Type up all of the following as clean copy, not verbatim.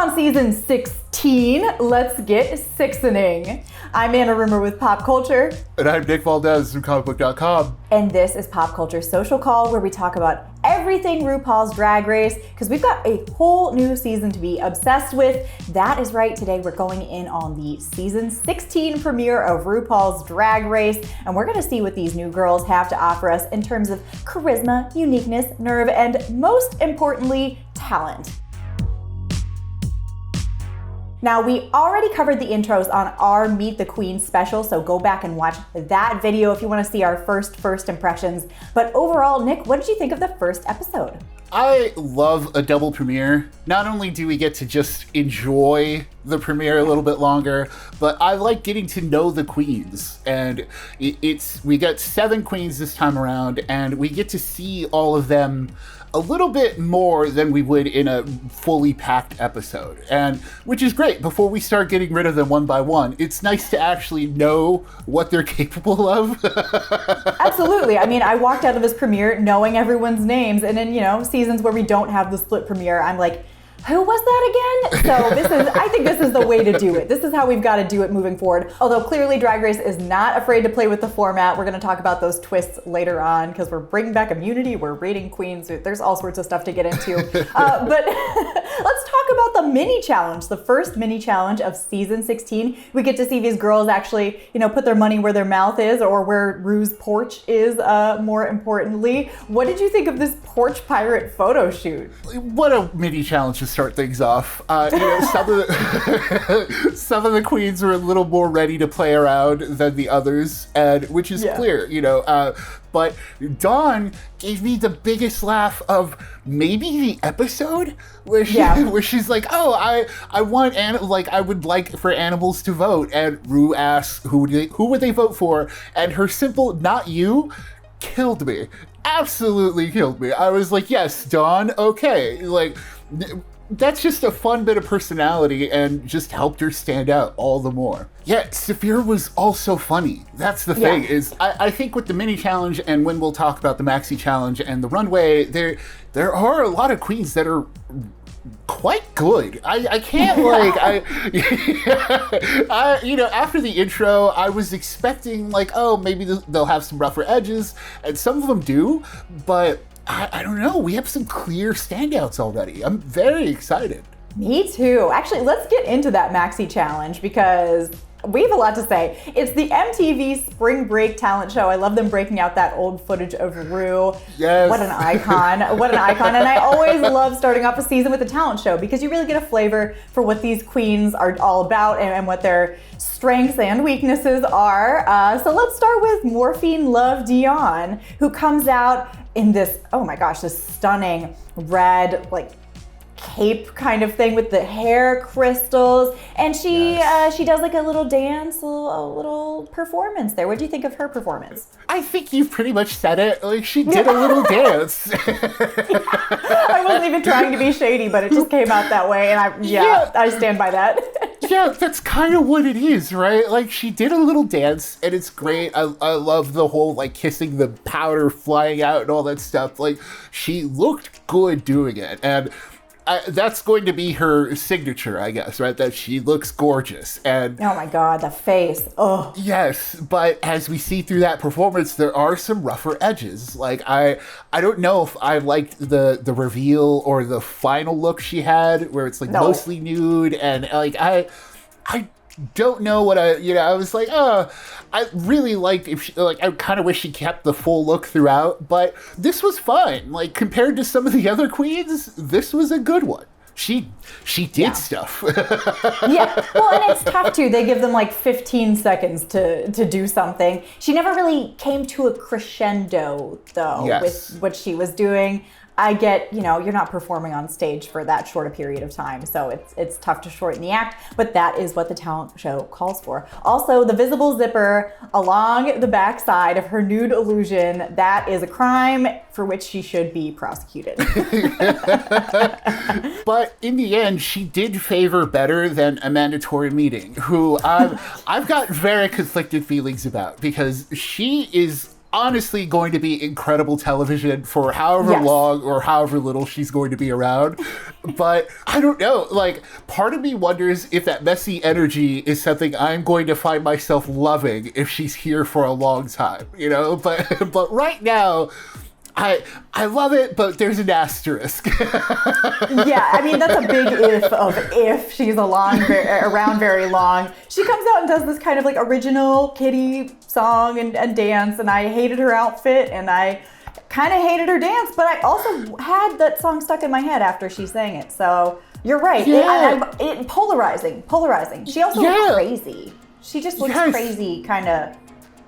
on season 16. Let's get sixening. I'm Anna Rimmer with Pop Culture. And I'm Nick Valdez from comicbook.com. And this is Pop Culture Social Call, where we talk about everything RuPaul's Drag Race, because we've got a whole new season to be obsessed with. That is right, today we're going in on the season 16 premiere of RuPaul's Drag Race, and we're gonna see what these new girls have to offer us in terms of charisma, uniqueness, nerve, and most importantly, talent. Now, we already covered the intros on our Meet the Queen special, so go back and watch that video if you want to see our first impressions. But overall, Nick, what did you think of the first episode? I love a double premiere. Not only do we get to just enjoy the premiere a little bit longer, but I like getting to know the queens. And we got 7 queens this time around, and we get to see all of them a little bit more than we would in a fully packed episode, and which is great. Before we start getting rid of them one by one, it's nice to actually know what they're capable of. Absolutely. I mean, I walked out of this premiere knowing everyone's names, and in seasons where we don't have the split premiere, I'm like, who was that again? So I think this is the way to do it. This is how we've got to do it moving forward. Although clearly Drag Race is not afraid to play with the format. We're going to talk about those twists later on because we're bringing back immunity. We're rating queens. There's all sorts of stuff to get into. But let's talk about the mini challenge, the first mini challenge of season 16. We get to see these girls actually, put their money where their mouth is, or where Ru's porch is, more importantly. What did you think of this porch pirate photo shoot? What a mini challenge to start things off. Some of the queens were a little more ready to play around than the others, and which is clear, but Dawn gave me the biggest laugh of maybe the episode where she's like, oh, I want I would like for animals to vote, and Ru asks who would they vote for, and her simple "not you" killed me. Absolutely killed me. I was like, yes, Dawn, okay. That's just a fun bit of personality and just helped her stand out all the more. Yeah, Saphir was also funny. That's the thing, is I think with the mini challenge, and when we'll talk about the Maxi challenge and the Runway, there are a lot of queens that are quite good. I can't after the intro, I was expecting maybe they'll have some rougher edges, and some of them do, but I don't know. We have some clear standouts already. I'm very excited. Me too. Actually, let's get into that Maxi challenge because we have a lot to say. It's the MTV Spring Break talent show. I love them breaking out that old footage of Ru. Yes. What an icon. What an icon. And I always love starting off a season with a talent show because you really get a flavor for what these queens are all about and what their strengths and weaknesses are. So let's start with Morphine Love Dion, who comes out in this, oh my gosh, this stunning red, cape kind of thing with the hair crystals, and she does a little dance, a little performance there. What do you think of her performance? I think you pretty much said it. She did a little dance. I wasn't even trying to be shady, but it just came out that way, and I stand by that. Yeah, that's kind of what it is, right? She did a little dance, and it's great. I love the whole kissing the powder flying out and all that stuff. She looked good doing it, and that's going to be her signature, I guess, right? That she looks gorgeous. And oh my God, the face. Oh. Yes, but as we see through that performance, there are some rougher edges. I don't know if I liked the reveal or the final look she had, where it's mostly nude, and I don't know what I was like, I really liked if she, I kind of wish she kept the full look throughout, but this was fun. Compared to some of the other queens, this was a good one. She did stuff. Yeah, well, and it's tough too. They give them 15 seconds to do something. She never really came to a crescendo though with what she was doing. I get, you're not performing on stage for that short a period of time, so it's tough to shorten the act, but that is what the talent show calls for. Also, the visible zipper along the backside of her nude illusion, that is a crime for which she should be prosecuted. But in the end, she did favor better than Amanda Torre Meeting, who I've got very conflicted feelings about, because she is honestly going to be incredible television for however long or however little she's going to be around. But I don't know, like, part of me wonders if that messy energy is something I'm going to find myself loving if she's here for a long time, you know? But right now, I love it, but there's an asterisk. Yeah, I mean, that's a big if she's around very long. She comes out and does this kind of like original kitty song and dance, and I hated her outfit, and I kind of hated her dance, but I also had that song stuck in my head after she sang it. So you're right. It polarizing. She also looks crazy. She just looks crazy kind of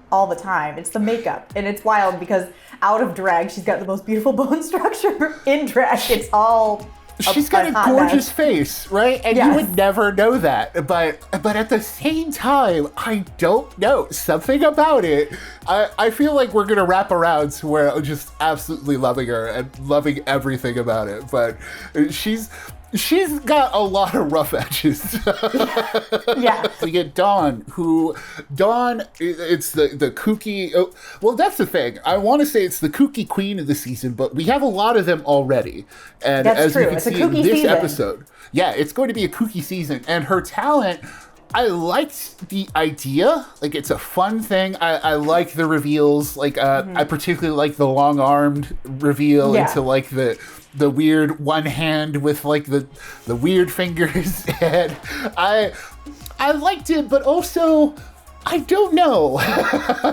all the time. It's the makeup, and it's wild because out of drag, she's got the most beautiful bone structure. In drag, it's all she's got a gorgeous face, right? And you would never know that. But at the same time, I don't know. Something about it. I feel like we're going to wrap around to where I'm just absolutely loving her and loving everything about it. But she's got a lot of rough edges. Yeah. We get Dawn, it's the kooky, well, that's the thing. I want to say it's the kooky queen of the season, but we have a lot of them already. And that's as true. you can It's see in this episode, it's going to be a kooky season. And her talent, I liked the idea. Like, it's a fun thing. I like the reveals. Like, I particularly like the long-armed reveal into, like, the weird one hand with, like, the weird fingers. And I liked it, but also, I don't know.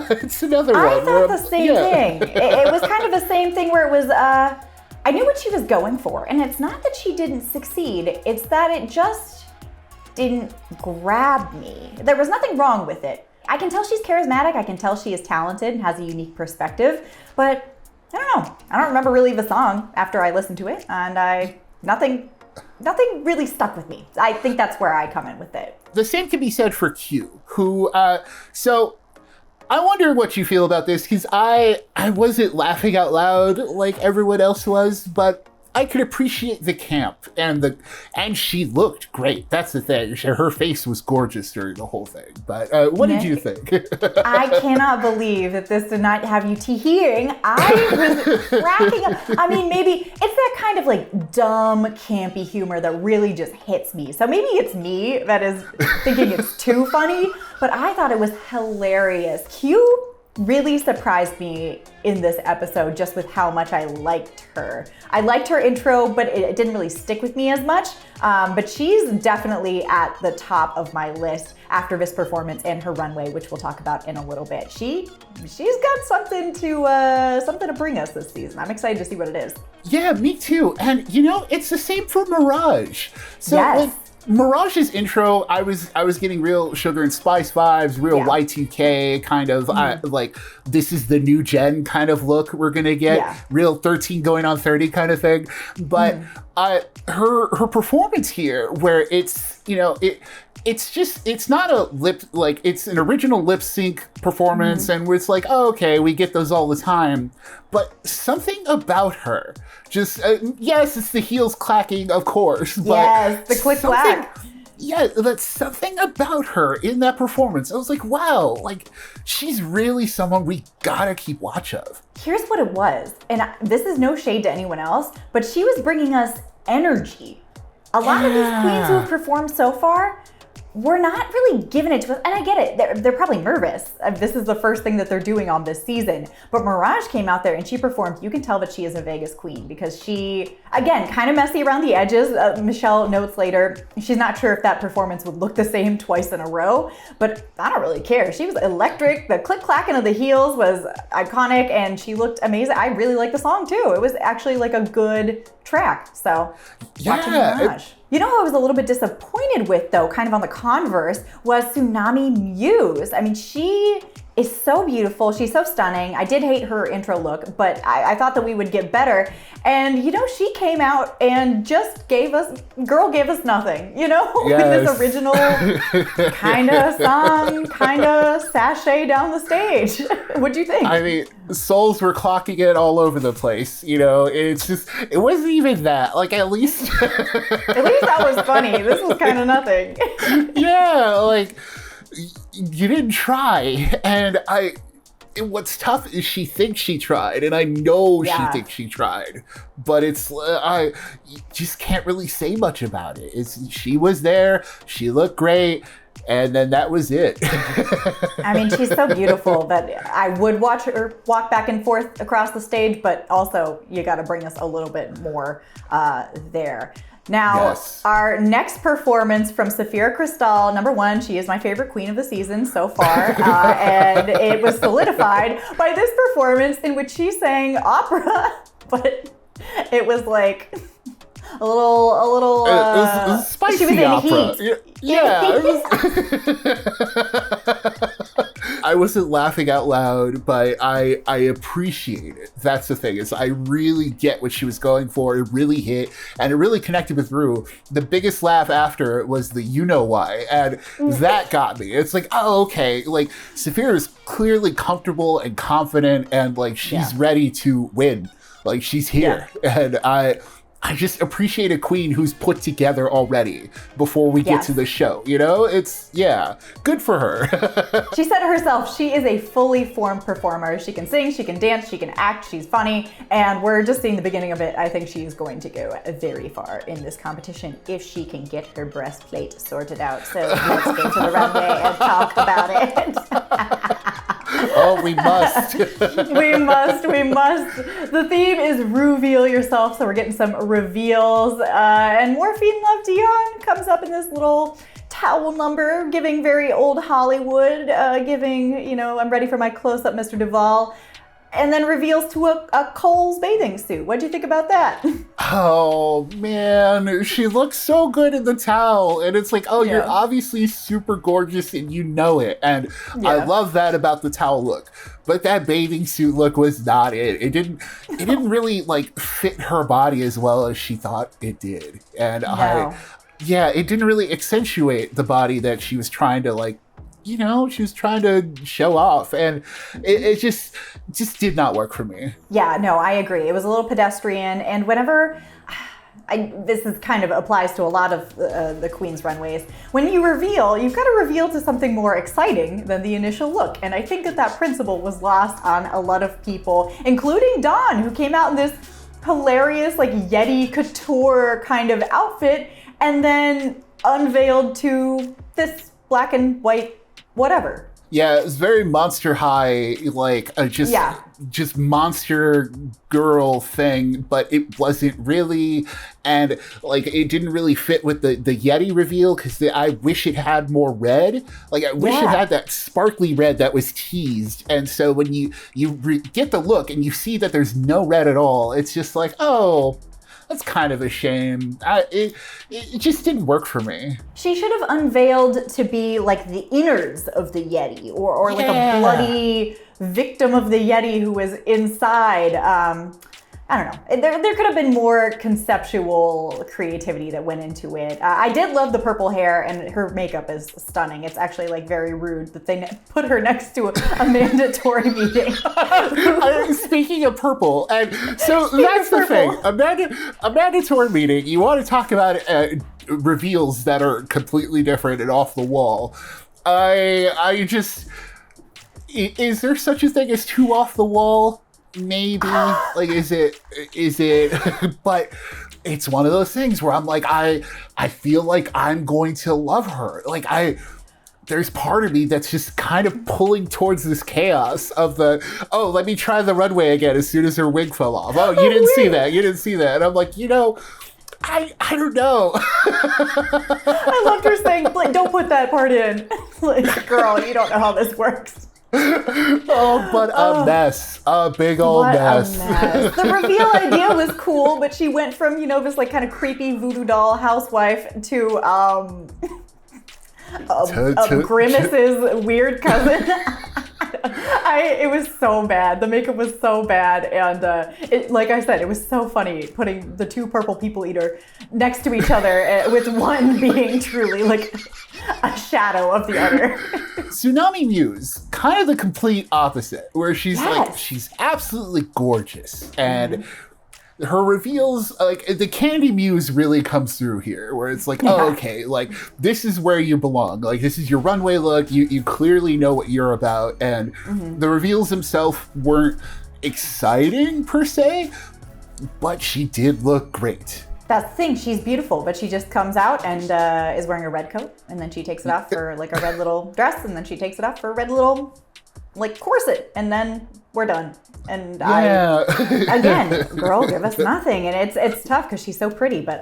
It's another one. I thought the same thing. It was kind of the same thing where it was, I knew what she was going for. And it's not that she didn't succeed. It's that it just didn't grab me. There was nothing wrong with it. I can tell she's charismatic. I can tell she is talented and has a unique perspective. But I don't know. I don't remember really the song after I listened to it. And nothing really stuck with me. I think that's where I come in with it. The same can be said for Q, who, so I wonder what you feel about this, because I wasn't laughing out loud like everyone else was, but I could appreciate the camp and she looked great. That's the thing. Her face was gorgeous during the whole thing. But what did you think? I cannot believe that this did not have you hearing. I was cracking up. I mean, maybe it's that kind of like dumb, campy humor that really just hits me. So maybe it's me that is thinking it's too funny, but I thought it was hilarious. Q really surprised me in this episode just with how much I liked her. I liked her intro, but it didn't really stick with me as much. But she's definitely at the top of my list after this performance and her runway, which we'll talk about in a little bit. She's got something to bring us this season. I'm excited to see what it is. Yeah, me too. And you know, it's the same for Mirage. So yes. Mirage's intro, I was getting real Sugar and Spice vibes, real Y2K kind of, like, this is the new gen kind of look we're gonna get, real 13 going on 30 kind of thing. But her performance here, where it's, you know, it's not a it's an original lip sync performance, and where it's like, oh, okay, we get those all the time. But something about her, just, yes, it's the heels clacking, of course. But yes, the click clack. Yeah, that's something about her in that performance. I was like, wow, like, she's really someone we gotta keep watch of. Here's what it was, and this is no shade to anyone else, but she was bringing us energy. A lot of these queens who have performed so far, we're not really giving it to us. And I get it, they're probably nervous. This is the first thing that they're doing on this season. But Mirage came out there and she performed. You can tell that she is a Vegas queen because she, again, kind of messy around the edges. Michelle notes later, she's not sure if that performance would look the same twice in a row, but I don't really care. She was electric. The click-clacking of the heels was iconic and she looked amazing. I really like the song too. It was actually like a good track. So watching Mirage. You know who I was a little bit disappointed with, though, kind of on the converse, was Tsunami Muse. I mean, she is so beautiful. She's so stunning. I did hate her intro look, but I thought that we would get better. And, you know, she came out and just gave us nothing, you know? Yes. With this original kind of song, kind of sashay down the stage. What'd you think? I mean, souls were clocking it all over the place, you know? It's just, it wasn't even that. Like, at least... At least that was funny. This was kind of nothing. Yeah, like... You didn't try, and what's tough is she thinks she tried, and I know she thinks she tried, but it's I just can't really say much about it. She was there, she looked great, and then that was it. I mean, she's so beautiful that I would watch her walk back and forth across the stage, but also you got to bring us a little bit more there. Now, our next performance from Sapphira Cristál, number one, she is my favorite queen of the season so far, and it was solidified by this performance in which she sang opera, but it was like a little. It was spicy she was in opera. heat. Yeah. I wasn't laughing out loud, but I appreciate it. That's the thing, is I really get what she was going for. It really hit, and it really connected with Ru. The biggest laugh after was the you know why, and that got me. It's like, oh, okay. Like, Sapphira is clearly comfortable and confident, and like she's ready to win. Like, she's here, and I just appreciate a queen who's put together already before we get to the show. You know, it's, good for her. She said it herself, she is a fully formed performer. She can sing, she can dance, she can act, she's funny, and we're just seeing the beginning of it. I think she's going to go very far in this competition if she can get her breastplate sorted out. So let's go to the runway and talk about it. Oh, we must. we must. The theme is reveal yourself, so we're getting some reveals. And Morphine Love Dion comes up in this little towel number, giving very old Hollywood, giving, I'm ready for my close-up Mr. Duvall. And then reveals to a Kohl's bathing suit. What'd you think about that? Oh, man. She looks so good in the towel. And it's like, you're obviously super gorgeous and you know it. And I love that about the towel look. But that bathing suit look was not it. It didn't really, like, fit her body as well as she thought it did. And it didn't really accentuate the body that she was trying to, like, she was trying to show off, and it just did not work for me. Yeah, no, I agree. It was a little pedestrian, and whenever, this is kind of applies to a lot of the Queen's runways, when you reveal, you've got to reveal to something more exciting than the initial look, and I think that principle was lost on a lot of people, including Dawn, who came out in this hilarious, like, Yeti couture kind of outfit, and then unveiled to this black and white whatever. Yeah, it was very Monster High, like just monster girl thing, but it wasn't really, and like it didn't really fit with the Yeti reveal, because I wish it had more red. Like, I wish it had that sparkly red that was teased, and so when you get the look and you see that there's no red at all, it's just like, oh, that's kind of a shame. It just didn't work for me. She should have unveiled to be like the innards of the Yeti, or like a bloody victim of the Yeti who was inside. I don't know. There could have been more conceptual creativity that went into it. I did love the purple hair, and her makeup is stunning. It's actually like very rude that they put her next to a mandatory meeting. Speaking of purple, and so that's the thing. A mandatory meeting, you want to talk about reveals that are completely different and off the wall. I just, is there such a thing as too off the wall? Maybe, like, is it, but it's one of those things where I'm like, I feel like I'm going to love her. Like, there's part of me that's just kind of pulling towards this chaos of let me try the runway again as soon as her wig fell off. Oh, you didn't see that. And I'm like, I don't know. I loved her saying, like, don't put that part in. Like, girl, you don't know how this works. But a mess. A big old mess. The reveal idea was cool, but she went from, this like kind of creepy voodoo doll housewife to Grimace's weird cousin. It was so bad. The makeup was so bad, and like I said, it was so funny putting the two purple people eater next to each other, with one being truly like a shadow of the other. Tsunami Muse, kind of the complete opposite, where she's like, she's absolutely gorgeous, and her reveals, like the Candy Muse really comes through here, where it's like, oh, okay, like this is where you belong. Like this is your runway look. You clearly know what you're about, and the reveals themselves weren't exciting per se, but she did look great. That's the thing, she's beautiful, but she just comes out and is wearing a red coat, and then she takes it off for like a red little dress, and then she takes it off for a red little like corset, and then we're done. And again, girl, give us nothing. And it's tough because she's so pretty, but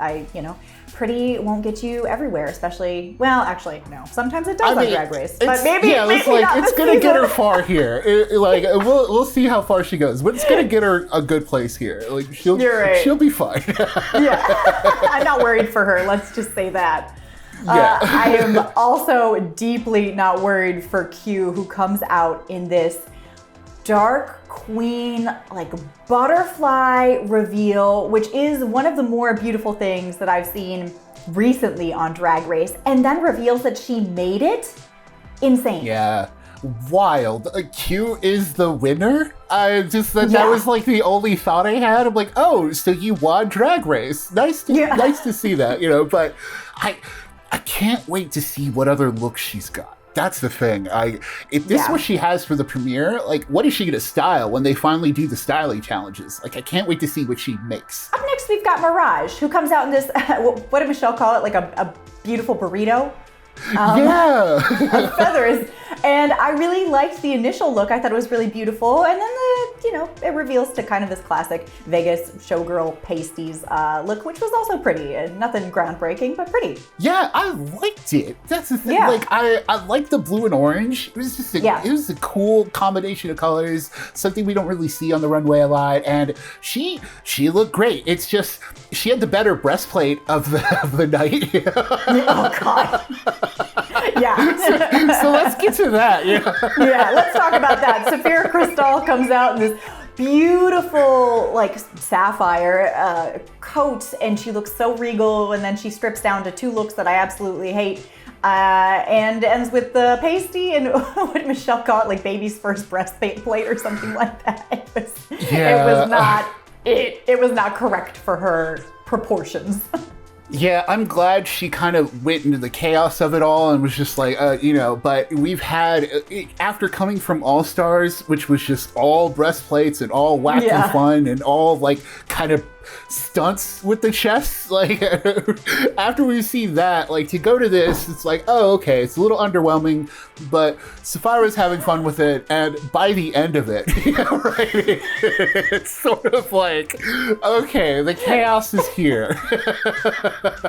pretty won't get you everywhere, especially, well, actually, no. Sometimes it does on Drag Race, but maybe it's gonna get her far here. We'll see how far she goes, but it's gonna get her a good place here. Like she'll be fine. I'm not worried for her. Let's just say that. I am also deeply not worried for Q, who comes out in this dark queen, like butterfly reveal, which is one of the more beautiful things that I've seen recently on Drag Race, and then reveals that she made it. Insane. Yeah. Wild. Q is the winner. That was like the only thought I had. I'm like, oh, so you won Drag Race. Nice to see that, but I can't wait to see what other looks she's got. That's the thing. If this is what she has for the premiere, like, what is she gonna style when they finally do the styling challenges? Like, I can't wait to see what she makes. Up next, we've got Mirage, who comes out in this, what did Michelle call it? Like a beautiful burrito? Of feathers. And I really liked the initial look. I thought it was really beautiful. And then it reveals to kind of this classic Vegas showgirl pasties look, which was also pretty. Nothing groundbreaking, but pretty. Yeah, I liked it. That's the thing. Yeah. Like, I liked the blue and orange. It was just it was a cool combination of colors, something we don't really see on the runway a lot. And she looked great. It's just, she had the better breastplate of the night. Oh, God. So let's get to that. Let's talk about that. Sapphire Crystal comes out in this beautiful, like, sapphire coat, and she looks so regal, and then she strips down to two looks that I absolutely hate. And ends with the pasty and what did Michelle call it, like baby's first breastplate or something like that. It was not correct for her proportions. Yeah, I'm glad she kind of went into the chaos of it all and was just like, but we've had, after coming from All Stars, which was just all breastplates and all whack and fun and all like kind of stunts with the chest, like after we see that, like to go to this, it's like, oh, okay, it's a little underwhelming, but Sapphira's having fun with it, and by the end of it, it's sort of like, okay, the chaos is here.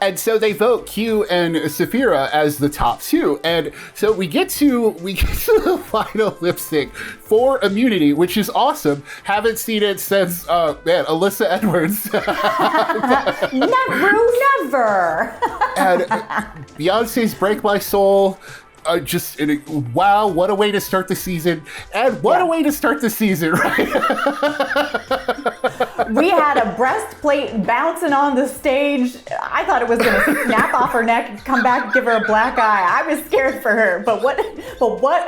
And so they vote Q and Sapphira as the top two, and so we get to the final lip sync for immunity, which is awesome. Haven't seen it since Alyssa Edwards. Never. And Beyonce's Break My Soul, wow, what a way to start the season. And what a way to start the season, right? We had a breastplate bouncing on the stage. I thought it was going to snap off her neck and come back and give her a black eye. I was scared for her, but what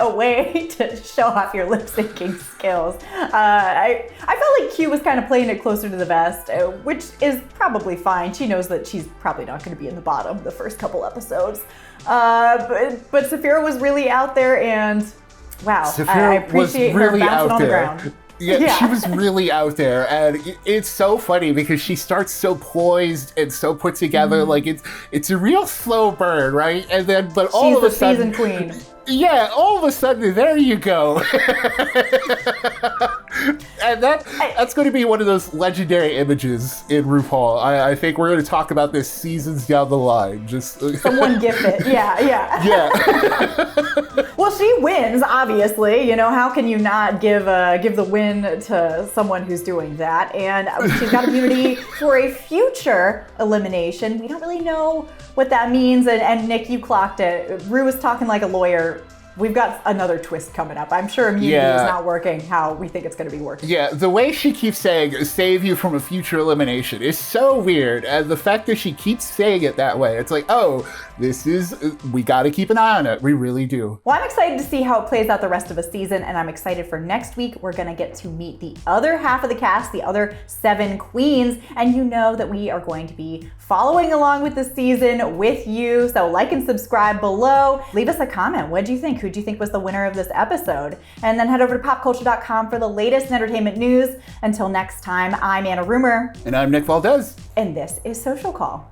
a way to show off your lip syncing skills. I felt like Q was kind of playing it closer to the vest, which is probably fine. She knows that she's probably not going to be in the bottom the first couple episodes. But Sapphira was really out there, and wow, I appreciate her bouncing on the ground. Yeah, she was really out there, and it's so funny because she starts so poised and so put together, like it's a real slow burn, right? And then, but all of a sudden, she's the season queen. Yeah, all of a sudden, there you go. And that's going to be one of those legendary images in RuPaul. I think we're going to talk about this seasons down the line. Just someone gif it. Yeah. Well, she wins, obviously. How can you not give the win to someone who's doing that? And she's got immunity for a future elimination. We don't really know what that means. And Nick, you clocked it. Ru was talking like a lawyer we've got another twist coming up. I'm sure immunity is not working how we think it's going to be working. Yeah, the way she keeps saying, save you from a future elimination is so weird. And the fact that she keeps saying it that way, it's like, oh, we got to keep an eye on it. We really do. Well, I'm excited to see how it plays out the rest of the season, and I'm excited for next week. We're going to get to meet the other half of the cast, the other 7 queens, and you know that we are going to be following along with the season with you. So like and subscribe below. Leave us a comment. What do you think? Who do you think was the winner of this episode? And then head over to popculture.com for the latest in entertainment news. Until next time, I'm Anna Rumor. And I'm Nick Valdez. And this is Social Call.